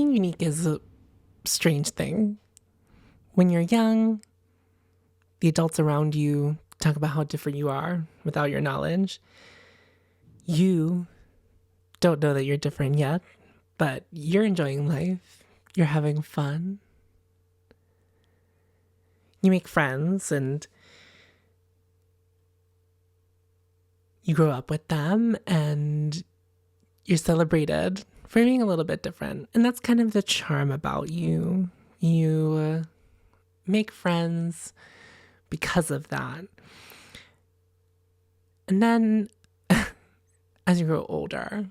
being unique is a strange thing. When you're young, the adults around you talk about how different you are without your knowledge. You don't know that you're different yet, but you're enjoying life. You're having fun. You make friends and you grow up with them and you're celebrated for being a little bit different. And that's kind of the charm about you. You make friends because of that. And then as you grow older,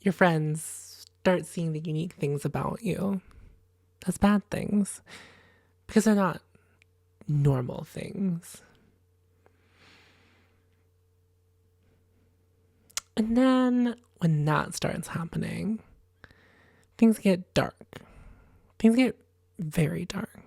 your friends start seeing the unique things about you as bad things because they're not normal things. And then when that starts happening, things get dark. Things get very dark.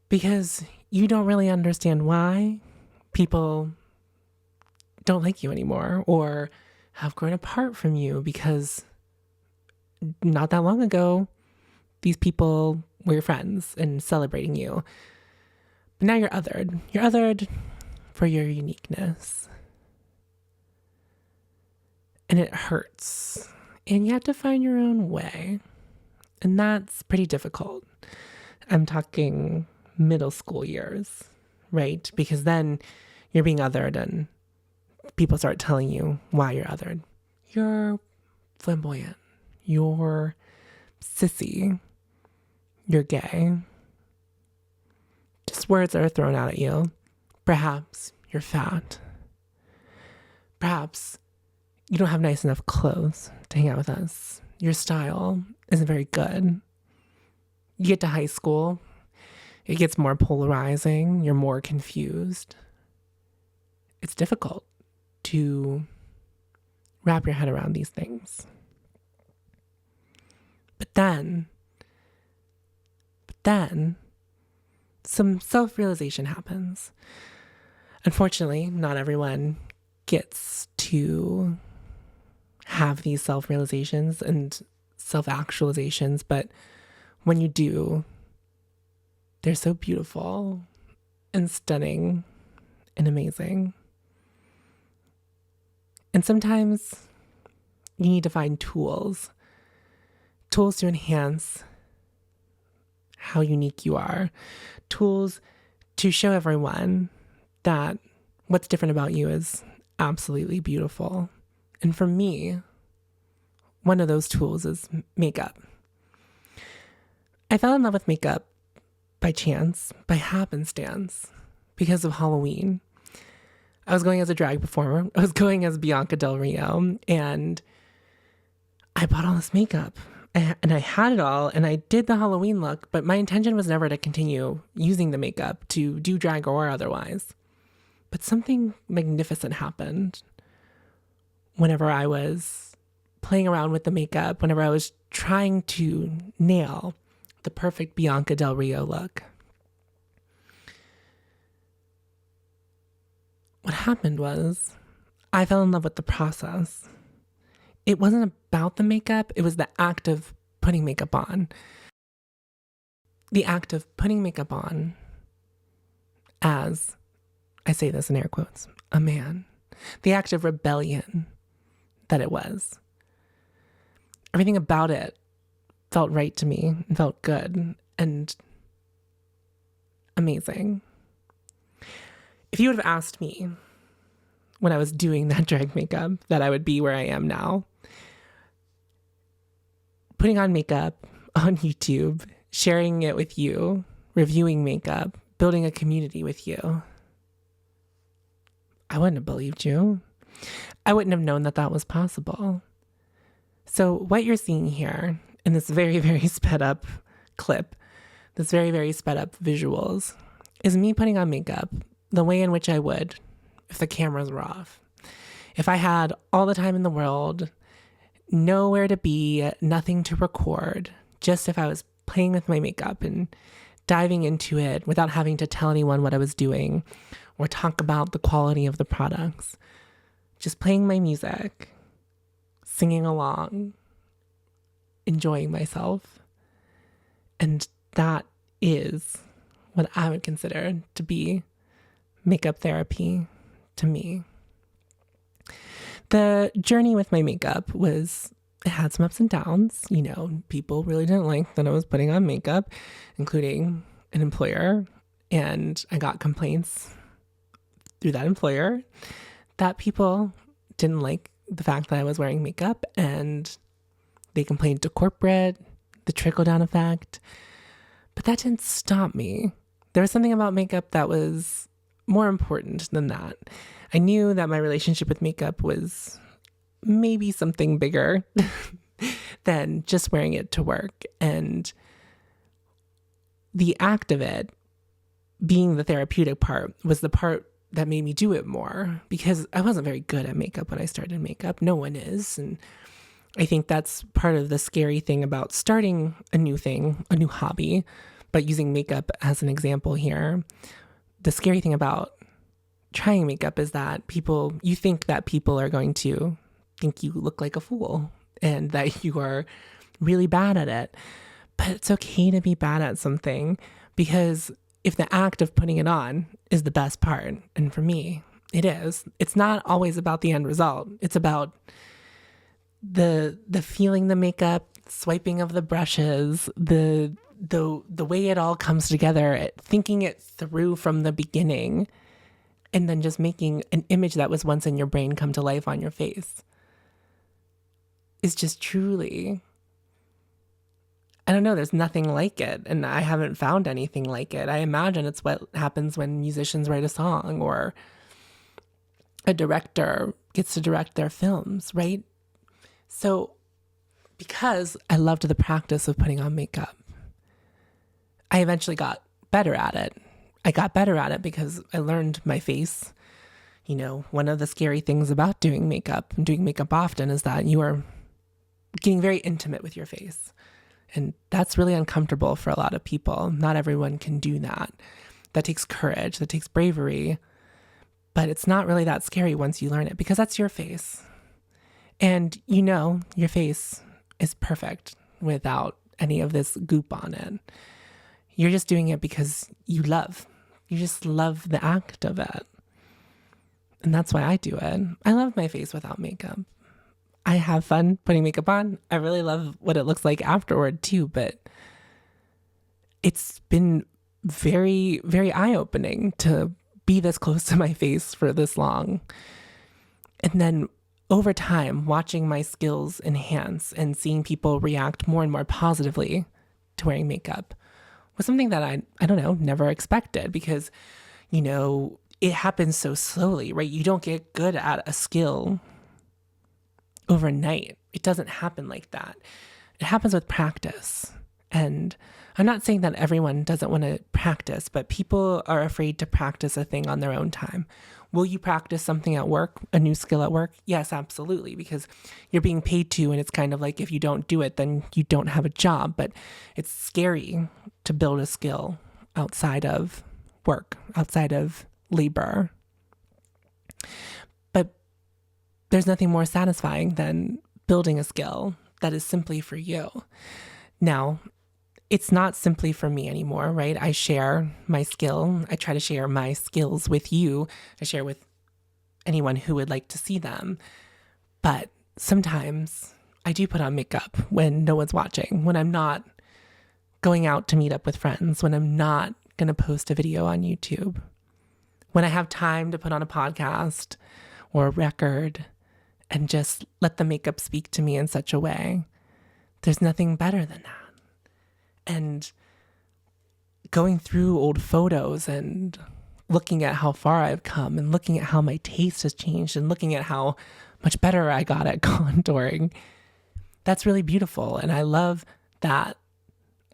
Because you don't really understand why people don't like you anymore or have grown apart from you, because not that long ago, these people were your friends and celebrating you. But now you're othered. You're othered for your uniqueness. And it hurts. And you have to find your own way. And that's pretty difficult. I'm talking middle school years, right? Because then you're being othered and people start telling you why you're othered. You're flamboyant. You're sissy. You're gay. Just words that are thrown out at you. Perhaps you're fat. Perhaps you don't have nice enough clothes to hang out with us. Your style isn't very good. You get to high school, it gets more polarizing. You're more confused. It's difficult to wrap your head around these things. But then some self-realization happens. Unfortunately, not everyone gets to have these self-realizations and self-actualizations, but when you do, they're so beautiful and stunning and amazing. And sometimes you need to find tools to enhance how unique you are, tools to show everyone that what's different about you is absolutely beautiful. And for me, one of those tools is makeup. I fell in love with makeup by chance, by happenstance, because of Halloween. I was going as a drag performer. I was going as Bianca Del Rio, and I bought all this makeup. And I had it all, and I did the Halloween look, but my intention was never to continue using the makeup to do drag or otherwise. But something magnificent happened whenever I was playing around with the makeup, whenever I was trying to nail the perfect Bianca Del Rio look. What happened was I fell in love with the process. It wasn't about the makeup, it was the act of putting makeup on. The act of putting makeup on as, I say this in air quotes, a man. The act of rebellion that it was. Everything about it felt right to me and felt good and amazing. If you would have asked me when I was doing that drag makeup that I would be where I am now, putting on makeup on YouTube, sharing it with you, reviewing makeup, building a community with you, I wouldn't have believed you. I wouldn't have known that that was possible. So what you're seeing here in this very, very sped up clip, this very, very sped up visuals, is me putting on makeup the way in which I would if the cameras were off. If I had all the time in the world, nowhere to be, nothing to record, just if I was playing with my makeup and diving into it without having to tell anyone what I was doing or talk about the quality of the products, just playing my music, singing along, enjoying myself. And that is what I would consider to be makeup therapy to me. The journey with my makeup it had some ups and downs. People really didn't like that I was putting on makeup, including an employer. And I got complaints through that employer that people didn't like the fact that I was wearing makeup, and they complained to corporate, the trickle-down effect. But that didn't stop me. There was something about makeup that was more important than that. I knew that my relationship with makeup was maybe something bigger than just wearing it to work. And the act of it being the therapeutic part was the part that made me do it more, because I wasn't very good at makeup when I started makeup. No one is. And I think that's part of the scary thing about starting a new thing, a new hobby, but using makeup as an example here. The scary thing about trying makeup is that you think that people are going to think you look like a fool and that you are really bad at it. But it's okay to be bad at something, because if the act of putting it on is the best part, and for me, it is, it's not always about the end result. It's about the feeling the makeup, swiping of the brushes, the way it all comes together, thinking it through from the beginning, and then just making an image that was once in your brain come to life on your face. It's just truly, I don't know, there's nothing like it, and I haven't found anything like it. I imagine it's what happens when musicians write a song, or a director gets to direct their films, right? So because I loved the practice of putting on makeup, I eventually got better at it. I got better at it because I learned my face. One of the scary things about doing makeup often is that you are getting very intimate with your face. And that's really uncomfortable for a lot of people. Not everyone can do that. That takes courage, that takes bravery. But it's not really that scary once you learn it, because that's your face. And your face is perfect without any of this goop on it. You're just doing it because you just love the act of it. And that's why I do it. I love my face without makeup. I have fun putting makeup on. I really love what it looks like afterward too, but it's been very, very eye-opening to be this close to my face for this long. And then over time, watching my skills enhance and seeing people react more and more positively to wearing makeup was something that I don't know, never expected, because, it happens so slowly, right? You don't get good at a skill overnight. It doesn't happen like that. It happens with practice. And I'm not saying that everyone doesn't want to practice, but people are afraid to practice a thing on their own time. Will you practice something at work, a new skill at work? Yes, absolutely, because you're being paid to, and it's kind of like if you don't do it, then you don't have a job. But it's scary to build a skill outside of work, outside of labor. But there's nothing more satisfying than building a skill that is simply for you. Now, it's not simply for me anymore, right? I share my skill. I try to share my skills with you. I share with anyone who would like to see them. But sometimes I do put on makeup when no one's watching, when I'm not going out to meet up with friends, when I'm not going to post a video on YouTube, when I have time to put on a podcast or a record and just let the makeup speak to me in such a way. There's nothing better than that. And going through old photos and looking at how far I've come and looking at how my taste has changed and looking at how much better I got at contouring, that's really beautiful. And I love that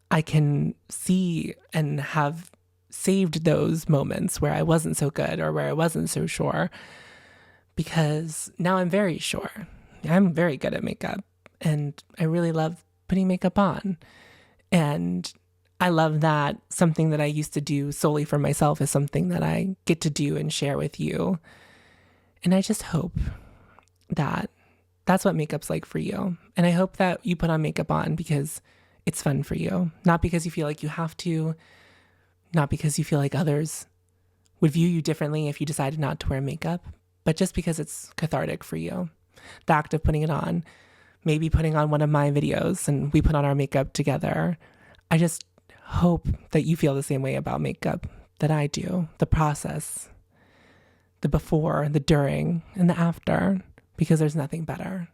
I can see and have saved those moments where I wasn't so good or where I wasn't so sure, because now I'm very sure. I'm very good at makeup, and I really love putting makeup on. And I love that something that I used to do solely for myself is something that I get to do and share with you. And I just hope that That's what makeup's like for you. And I hope that you put on makeup on because it's fun for you, not because you feel like you have to, not because you feel like others would view you differently if you decided not to wear makeup, but just because it's cathartic for you. The act of putting it on, maybe putting on one of my videos and we put on our makeup together. I just hope that you feel the same way about makeup that I do. The process, the before, the during, and the after, because there's nothing better.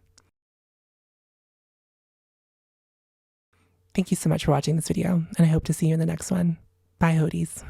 Thank you so much for watching this video, and I hope to see you in the next one. Bye, Hoties.